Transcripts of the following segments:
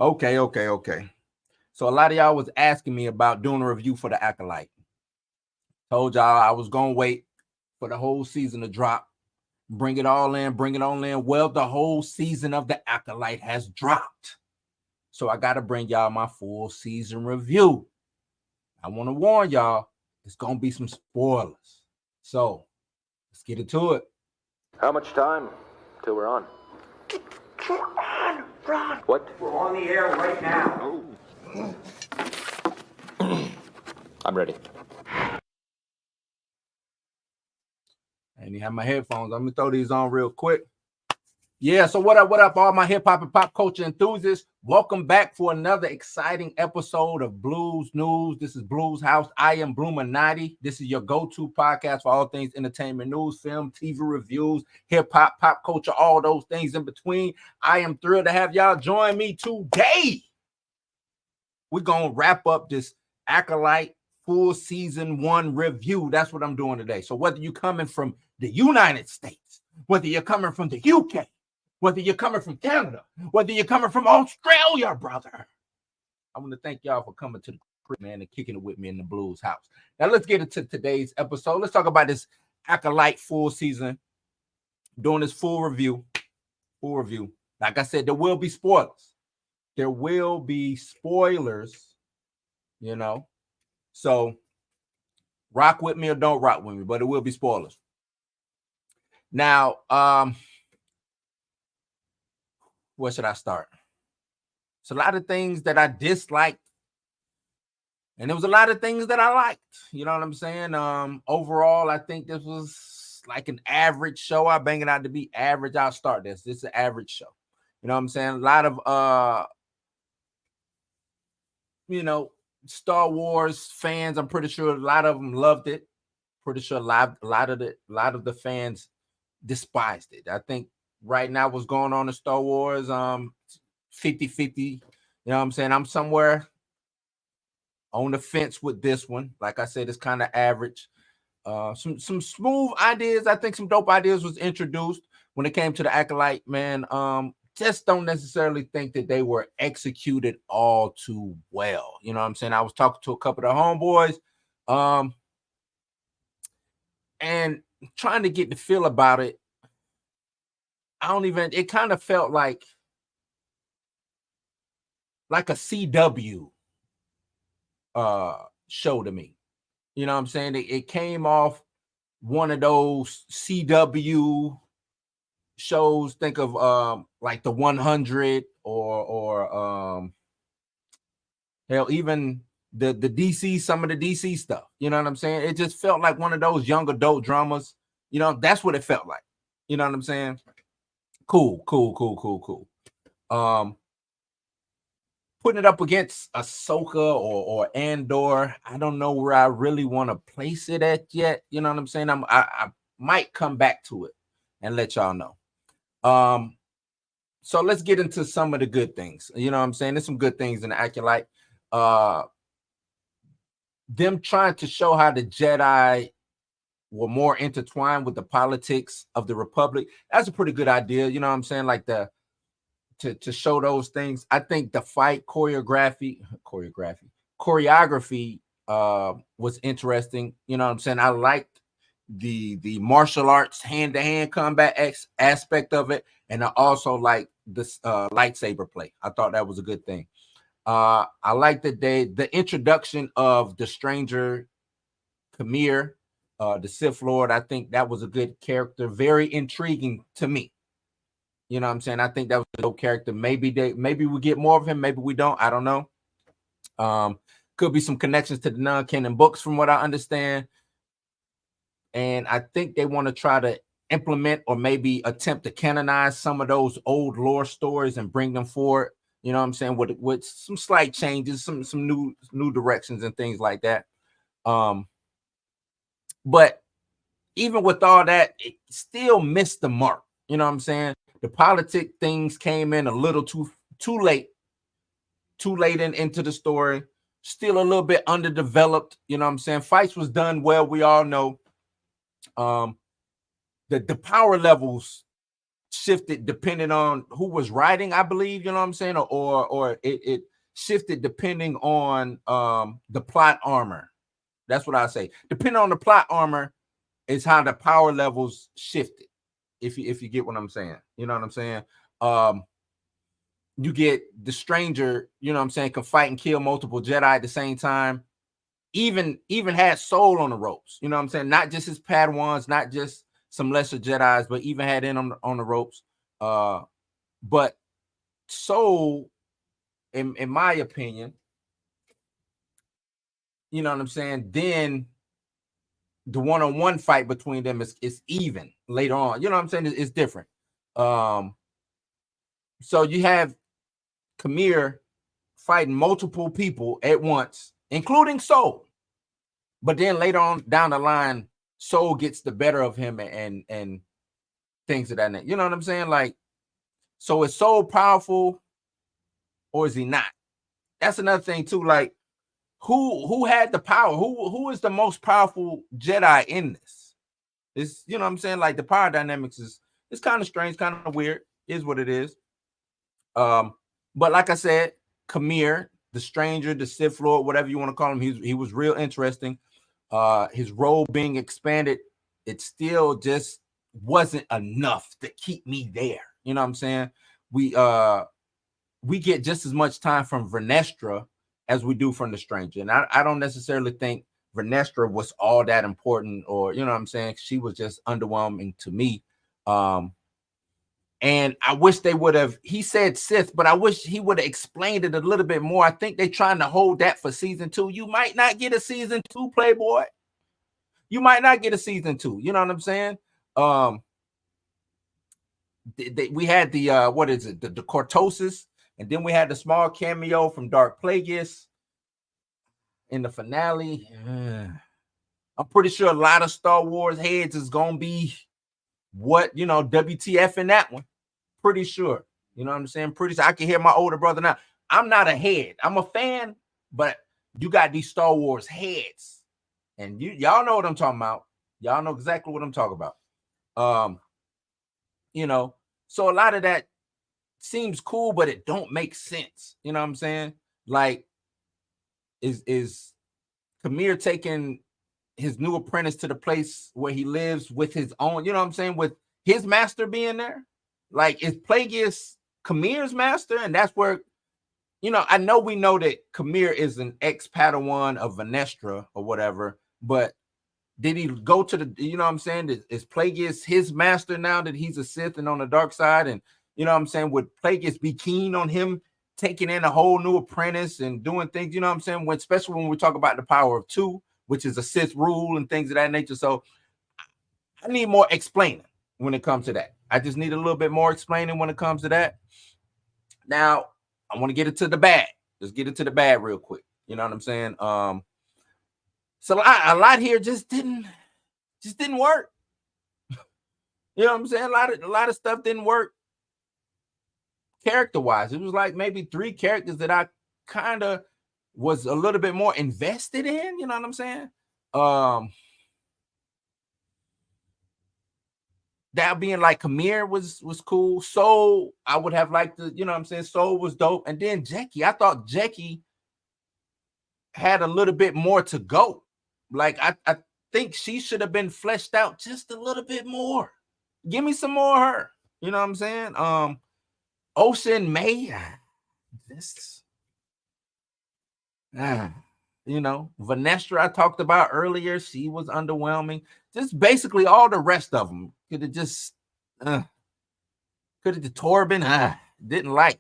Okay. So a lot of y'all was asking me about doing a review for the Acolyte. Told y'all I was gonna wait for the whole season to drop. Bring it all in, bring it on in. Well, the whole season of the Acolyte has dropped. So I gotta bring y'all my full season review. I want to warn y'all, it's gonna be some spoilers. So let's get into it. How much time till we're on? We're on, Ron. What? We're on the air right now. I'm ready. I ain't have my headphones. I'm gonna throw these on real quick. Yeah, so what up, all my hip-hop and pop culture enthusiasts? Welcome back for another exciting episode of Blues News. This is Blues House. I am Bluminati. This is your go-to podcast for all things entertainment news, film, TV reviews, hip-hop, pop culture, all those things in between. I am thrilled to have y'all join me today. We're going to wrap up this Acolyte full season 1 review. That's what I'm doing today. So whether you're coming from the United States, whether you're coming from the UK, whether you're coming from Canada, whether you're coming from Australia, brother, I want to thank y'all for coming to the crib, man, and kicking it with me in the Blues House. Now, let's get into today's episode. Let's talk about this Acolyte full season, doing this full review. Like I said, there will be spoilers. There will be spoilers, you know. So, rock with me or don't rock with me, but it will be spoilers. Now, where should I start? It's a lot of things that I disliked, and there was a lot of things that I liked. You know what I'm saying? Overall, I think this was like an average show. I bang it out to be average. I'll start this. This is an average show. You know what I'm saying? A lot of Star Wars fans. I'm pretty sure a lot of them loved it. Pretty sure a lot of the fans despised it. I think right now what's going on in Star Wars, 50-50. You know what I'm saying? I'm somewhere on the fence with this one. Like I said, it's kind of average. Some smooth ideas. I think some dope ideas was introduced when it came to the Acolyte, man. Just don't necessarily think that they were executed all too well. You know what I'm saying? I was talking to a couple of the homeboys, and trying to get the feel about it. It kind of felt like a CW show to me. You know what I'm saying? It came off one of those CW shows. Think of like the 100 or hell, even the DC, some of the DC stuff. You know what I'm saying? It just felt like one of those young adult dramas. You know, that's what it felt like. You know what I'm saying? Cool. Putting it up against Ahsoka or Andor, I don't know where I really want to place it at yet. You know what I'm saying? I might come back to it and let y'all know. So let's get into some of the good things. You know what I'm saying? There's some good things in the Acolyte. Them trying to show how the Jedi were more intertwined with the politics of the Republic. That's a pretty good idea. You know what I'm saying? Like to show those things. I think the fight choreography was interesting. You know what I'm saying? I liked the martial arts hand-to-hand combat aspect of it, and I also like this lightsaber play. I thought that was a good thing. I like that the introduction of the stranger Khmer, the Sith Lord. I think that was a good character, very intriguing to me. You know what I'm saying? I think that was a dope character. Maybe we get more of him, maybe we don't. I don't know. Could be some connections to the non-canon books from what I understand. And I think they want to try to implement or maybe attempt to canonize some of those old lore stories and bring them forward. You know what I'm saying? With some slight changes, some new directions and things like that. But even with all that, it still missed the mark. You know what I'm saying? The politic things came in a little too late into the story. Still a little bit underdeveloped. You know what I'm saying? Fights was done well. We all know. The power levels shifted depending on who was writing, I believe, you know what I'm saying, or it shifted depending on the plot armor. That's what I say. Depending on the plot armor is how the power levels shifted. If you get what I'm saying, you know what I'm saying. You get the stranger, you know what I'm saying, can fight and kill multiple Jedi at the same time. Even had Soul on the ropes, you know what I'm saying. Not just his Padawans, not just some lesser Jedis, but even had in on the ropes. But Soul, in my opinion, you know what I'm saying, then the one-on-one fight between them is even later on. You know what I'm saying? It's different. So you have Kamir fighting multiple people at once, including Soul. But then later on down the line, Soul gets the better of him and things of that nature. You know what I'm saying? Like, so is Soul powerful or is he not? That's another thing too. Like, who had the power? Who is the most powerful Jedi in this? It's, you know what I'm saying? Like, the power dynamics it's kind of strange, kind of weird. Is what it is. But like I said, Kamir, the stranger, the Sith Lord, whatever you want to call him, he was real interesting. His role being expanded, it still just wasn't enough to keep me there. You know what I'm saying? We get just as much time from Vernestra as we do from the stranger. And I don't necessarily think Vernestra was all that important, or, you know what I'm saying, she was just underwhelming to me. And I wish they would have, he said Sith, but I wish he would have explained it a little bit more. I think they're trying to hold that for season 2. You might not get a season 2, Playboy. You might not get a season 2. You know what I'm saying? We had the what is it? The Cortosis, and then we had the small cameo from Dark Plagueis in the finale. I'm pretty sure a lot of Star Wars heads is gonna be what, you know, WTF in that one. Pretty sure. You know what I'm saying? Pretty sure. I can hear my older brother now. I'm not a head. I'm a fan, but you got these Star Wars heads, and y'all know what I'm talking about. Y'all know exactly what I'm talking about. You know, so a lot of that seems cool, but it don't make sense. You know what I'm saying? Like, is Kamir taking his new apprentice to the place where he lives with his own, you know what I'm saying, with his master being there? Like, is Plagueis Kamir's master? And that's where, you know, I know we know that Kamir is an ex-Padawan of Vernestra or whatever, but did he go to the, you know what I'm saying, is Plagueis his master now that he's a Sith and on the dark side? And, you know what I'm saying, would Plagueis be keen on him taking in a whole new apprentice and doing things, you know what I'm saying, when, especially when we talk about the power of 2, which is a Sith rule and things of that nature. So I need more explaining when it comes to that. I just need a little bit more explaining when it comes to that. Now, I want to get into the bad. Let's get into the bad real quick. You know what I'm saying? So a lot here just didn't work. You know what I'm saying? A lot of stuff didn't work character-wise. It was like maybe 3 characters that I kind of was a little bit more invested in. You know what I'm saying? That being like Kamir was cool. Soul, I would have liked to, you know what I'm saying? Soul was dope. And then Jackie, I thought Jackie had a little bit more to go. Like, I think she should have been fleshed out just a little bit more. Give me some more of her. You know what I'm saying? Ocean May, this, you know, Vernestra I talked about earlier, she was underwhelming. Just basically all the rest of them could have just, could have the Torben, didn't like.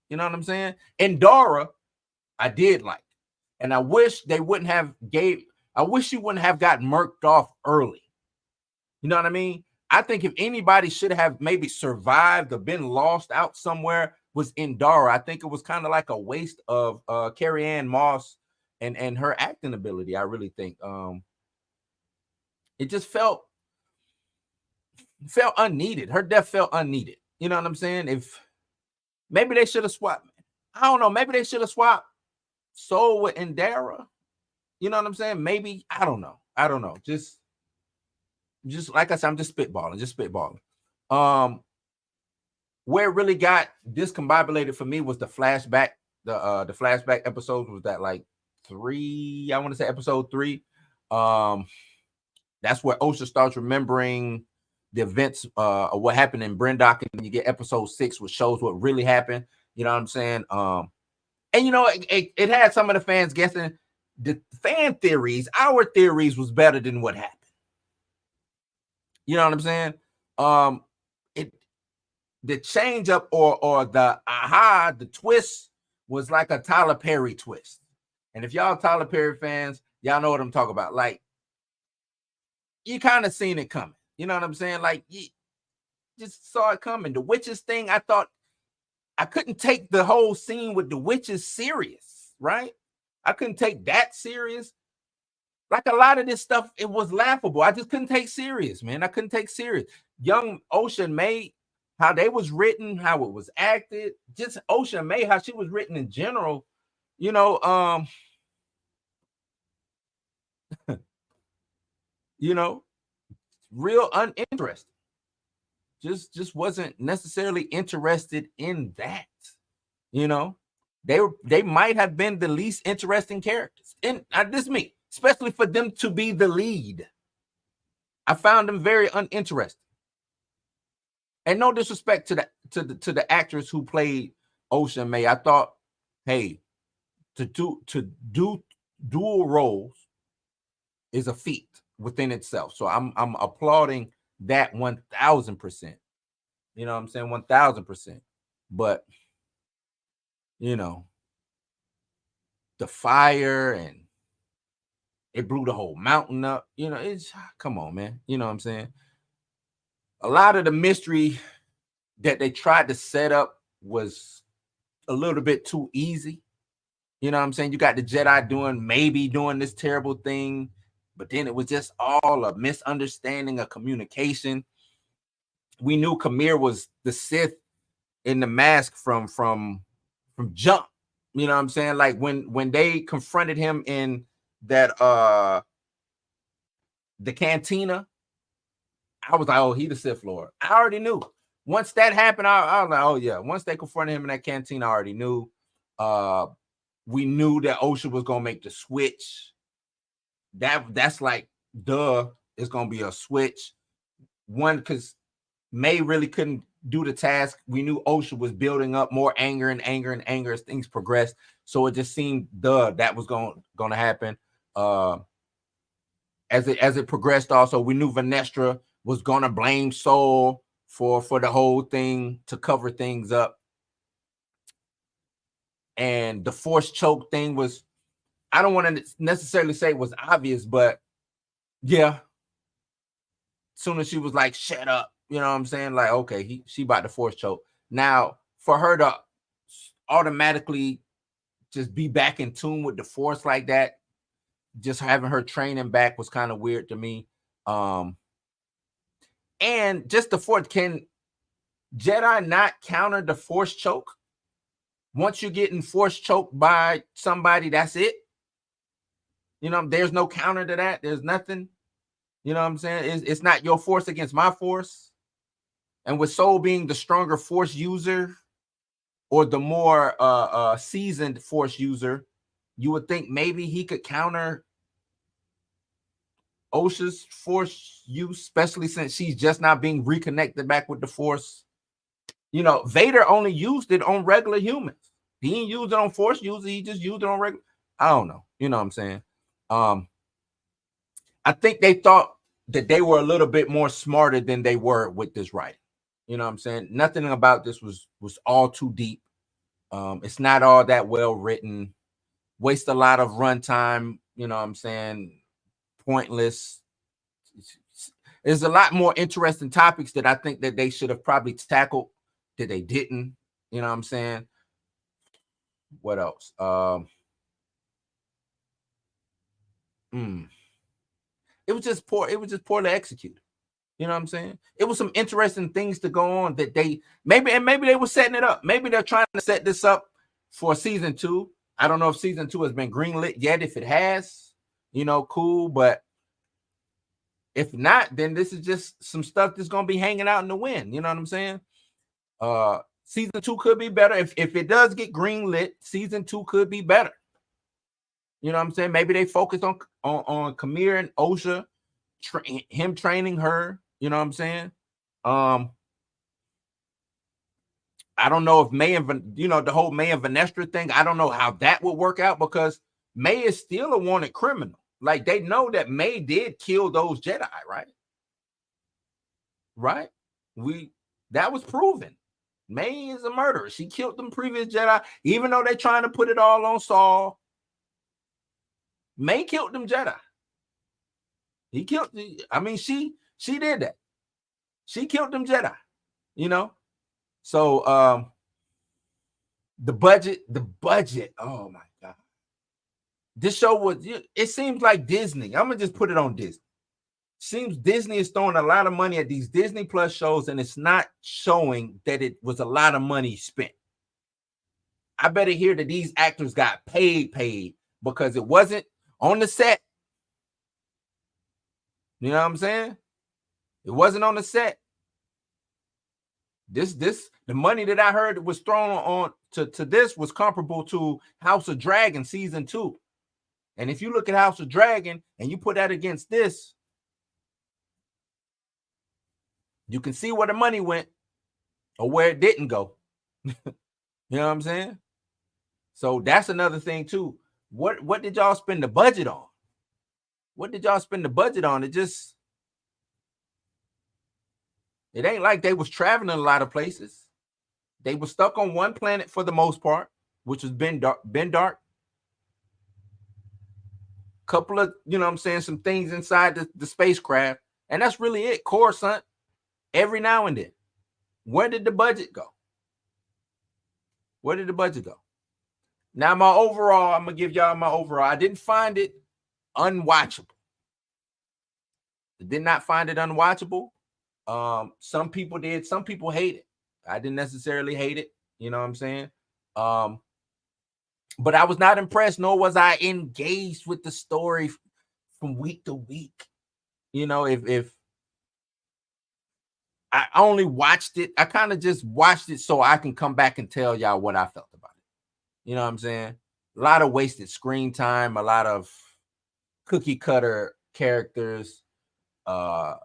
You know what I'm saying? And Dora, I did like, and I wish they wouldn't have I wish she wouldn't have got murked off early. You know what I mean? I think if anybody should have maybe survived or been lost out somewhere was Indara. I think it was kind of like a waste of Carrie Ann Moss and her acting ability. I really think it just felt unneeded. Her death felt unneeded. You know what I'm saying? If maybe they should have swapped. I don't know. Maybe they should have swapped Soul with Indara. You know what I'm saying? Maybe. I don't know. Just like I said, I'm just spitballing. where it really got discombobulated for me was the flashback. The flashback episodes was that like 3, I want to say episode 3. That's where Osha starts remembering the events of what happened in Brendock, and you get episode 6, which shows what really happened. You know what I'm saying? And you know, it had some of the fans guessing. The fan theories, our theories, was better than what happened. You know what I'm saying? The change up or the the twist was like a Tyler Perry twist. And if y'all Tyler Perry fans, y'all know what I'm talking about. Like, you kind of seen it coming. You know what I'm saying? Like, you just saw it coming. The witches thing, I thought I couldn't take the whole scene with the witches serious, right? I couldn't take that serious. Like a lot of this stuff, it was laughable. I just couldn't take serious, man. I couldn't take serious. Young Ocean May, how they was written, how it was acted, just Ocean May, how she was written in general, you know, you know, real uninteresting. Just wasn't necessarily interested in that. You know, they might have been the least interesting characters. And this is me, especially for them to be the lead. I found them very uninteresting. And no disrespect to the actress who played Ocean May. I thought, hey, to do dual roles is a feat within itself. So I'm applauding that 1,000%. You know what I'm saying? 1,000%. But you know, the fire and it blew the whole mountain up. You know, it's come on, man. You know what I'm saying? A lot of the mystery that they tried to set up was a little bit too easy. You know what I'm saying? You got the Jedi maybe doing this terrible thing, but then it was just all a misunderstanding of communication. We knew Kamir was the Sith in the mask from jump. You know what I'm saying? Like when they confronted him in that the cantina, I was like, oh, he the Sith Lord. I already knew. Once that happened, I was like, oh yeah. Once they confronted him in that cantina, I already knew. We knew that Osha was gonna make the switch. That's like, it's gonna be a switch. One, because May really couldn't do the task. We knew Osha was building up more anger and anger and anger as things progressed. So it just seemed that was going to happen. As it progressed, also we knew Vanestra was going to blame Soul for the whole thing to cover things up. And the force choke thing was, I don't want to necessarily say it was obvious, but yeah. As soon as she was like, shut up, you know what I'm saying? Like, okay, she about to force choke. Now, for her to automatically just be back in tune with the force like that, just having her training back was kind of weird to me. And just the force, can Jedi not counter the force choke? Once you're getting force choked by somebody, that's it. You know, there's no counter to that. There's nothing. You know what I'm saying? It's not your force against my force. And with Soul being the stronger force user or the more seasoned force user, you would think maybe he could counter Osha's force use, especially since she's just not being reconnected back with the force. You know, Vader only used it on regular humans. He didn't use it on force users. He just used it on regular. I don't know. You know what I'm saying? I think they thought that they were a little bit more smarter than they were with this writing. You know what I'm saying? Nothing about this was all too deep. It's not all that well written. Waste a lot of runtime. You know what I'm saying? Pointless. There's a lot more interesting topics that I think that they should have probably tackled that they didn't. You know what I'm saying? What else? It was just poor. It was just poorly executed. You know what I'm saying? It was some interesting things to go on that they maybe they were setting it up. Maybe they're trying to set this up for season 2. I don't know if season 2 has been greenlit yet. If it has, you know, cool. But if not, then this is just some stuff that's gonna be hanging out in the wind. You know what I'm saying? Season 2 could be better. If it does get greenlit, season 2 could be better. You know what I'm saying? Maybe they focus on Kamir and Osha, him training her. You know what I'm saying? I don't know if May and the whole May and Vanestra thing. I don't know how that would work out because May is still a wanted criminal. Like they know that May did kill those Jedi, right? Right? That was proven. May is a murderer. She killed them previous Jedi, even though they're trying to put it all on Saul. May killed them Jedi. She did that. She killed them Jedi, you know. So the budget, oh my God. This show it seems like Disney. I'm gonna just put it on Disney. Seems Disney is throwing a lot of money at these Disney Plus shows, and it's not showing that it was a lot of money spent. I better hear that these actors got paid because it wasn't on the set. You know what I'm saying? It wasn't on the set. The money that I heard was thrown on to this was comparable to House of Dragon season 2. And if you look at House of Dragon and you put that against this, you can see where the money went or where it didn't go. You know what I'm saying? So that's another thing too. What did y'all spend the budget on? What did y'all spend the budget on? It ain't like they was traveling a lot of places. They were stuck on one planet for the most part, which was Ben Dark. Couple of, you know what I'm saying, some things inside the spacecraft. And that's really it. Coruscant, every now and then. Where did the budget go? Where did the budget go? Now, I'm going to give y'all my overall. I didn't find it unwatchable. I did not find it unwatchable. Some people did. Some people hate it. I didn't necessarily hate it. You know what I'm saying? But I was not impressed, nor was I engaged with the story from week to week. You know, if I only watched it, I kind of just watched it so I can come back and tell y'all what I felt about it. You know what I'm saying? A lot of wasted screen time, a lot of cookie cutter characters, a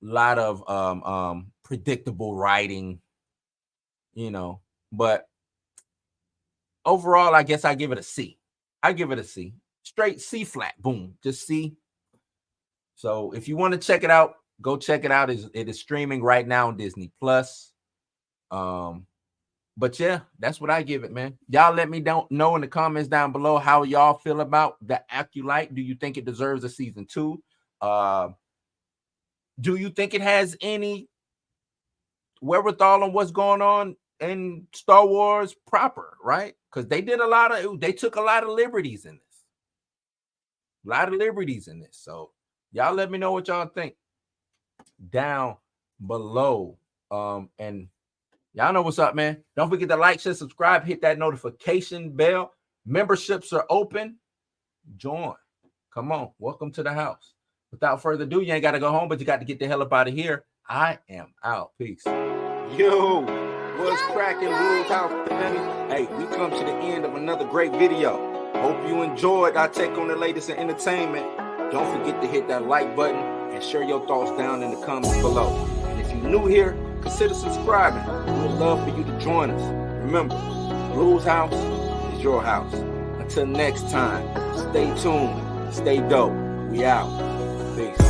lot of predictable writing, you know, but overall, I guess I give it a C. I give it a C. Straight C flat. Boom. Just C. So if you want to check it out, go check it out. It is streaming right now on Disney Plus. But yeah, that's what I give it, man. Y'all let me know in the comments down below how y'all feel about the Acolyte. Do you think it deserves a season 2? Do you think it has any wherewithal on what's going on in Star Wars proper, right? Because they took a lot of liberties in this. So y'all let me know what y'all think down below. And y'all know what's up, man. Don't forget to like, share, subscribe, hit that notification bell. Memberships are open. Join. Come on. Welcome to the house. Without further ado, you ain't got to go home, but you got to get the hell up out of here. I am out. Peace. Yo, what's cracking, Blues House family? Hey, we come to the end of another great video. Hope you enjoyed our take on the latest in entertainment. Don't forget to hit that like button and share your thoughts down in the comments below. And if you're new here, consider subscribing. We would love for you to join us. Remember, Blues House is your house. Until next time, stay tuned, stay dope. We out. Peace.